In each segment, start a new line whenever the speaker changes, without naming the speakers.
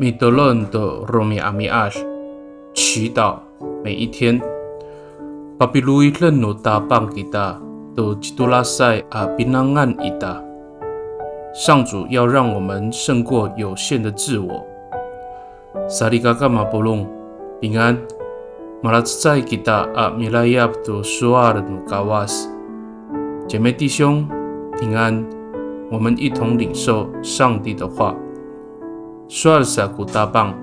米德伦的罗米阿米阿祈祷每一天。Papilui leno tapang kita do jitulasai a binangan ita。上主要让我们胜过有限的自我。Sarigaka mapulong平安。Malatsai kita a milayap do suar no kawas。姐妹弟兄平安，我们一同领受上帝的话。Suar saku tapang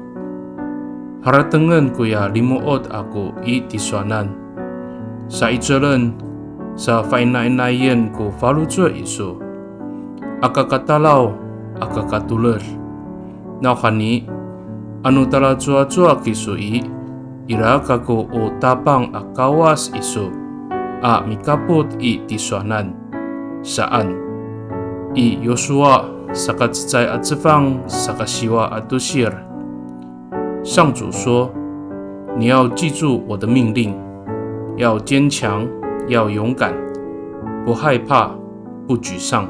haratengan kuya limuot aku I diswanan。Sa ijalan sa fainainayan ko falujua iso akakatalaw akakatuler naukani anu talajua-jua kisui iraka ko o tapang akawas iso a mikapot I diswanan saan I Yosua sakat在阿兹方sakat希望阿杜希尔。上主说：“你要记住我的命令，要坚强，要勇敢，不害怕，不沮丧，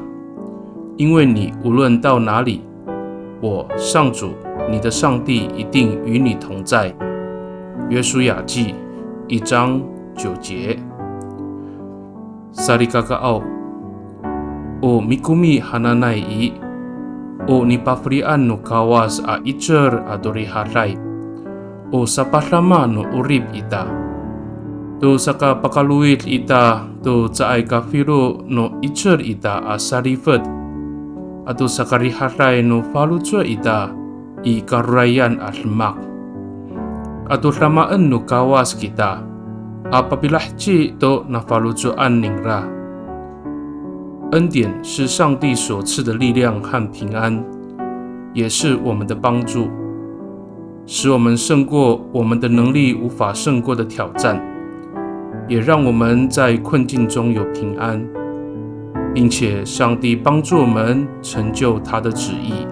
因为你无论到哪里，我上主你的上帝一定与你同在。”约书亚记1章9节。Sarikakaau o mikumi hananai I o nipafrian no kawas a icer adori haray o sapahlama no urib ita to saka pakaluit ita to caay kafiro no icer ita a sarifet ato sakari haray no falujua ita I karurayan a lemak ato lamaan no kawas kita a papilahci to na falujuan ningra。恩典是上帝所赐的力量和平安，也是我们的帮助，使我们胜过我们的能力无法胜过的挑战，也让我们在困境中有平安，并且上帝帮助我们成就他的旨意。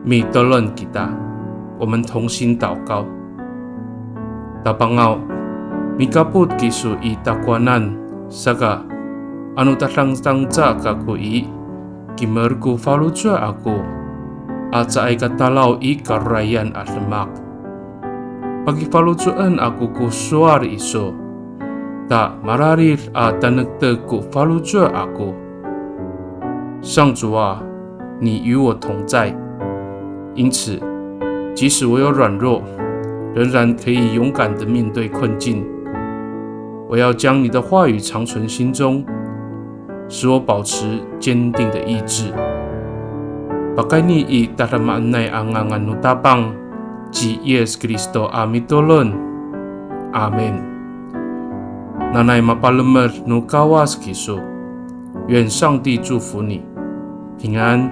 米德伦吉达，我们同心祷告。Tapangau mikaput kisu I takwanan saga anu tatang-tangca kaku I kimerku falujua aku acaay katalaw I karurayan at lemak. Pagi falujuan aku ku suar iso ta mararir a tanagtag ku falujua aku。上主啊，你与我同在，因此即使我有软弱，仍然可以勇敢地面对困境。我要将你的话语长存心中，使我保持坚定的意志。Pakai ni I taramanay angangan no tapang Ji Yes Kristo amitolon. Amen。Nanay mapalamer no kawas kiso。愿上帝祝福你，平安。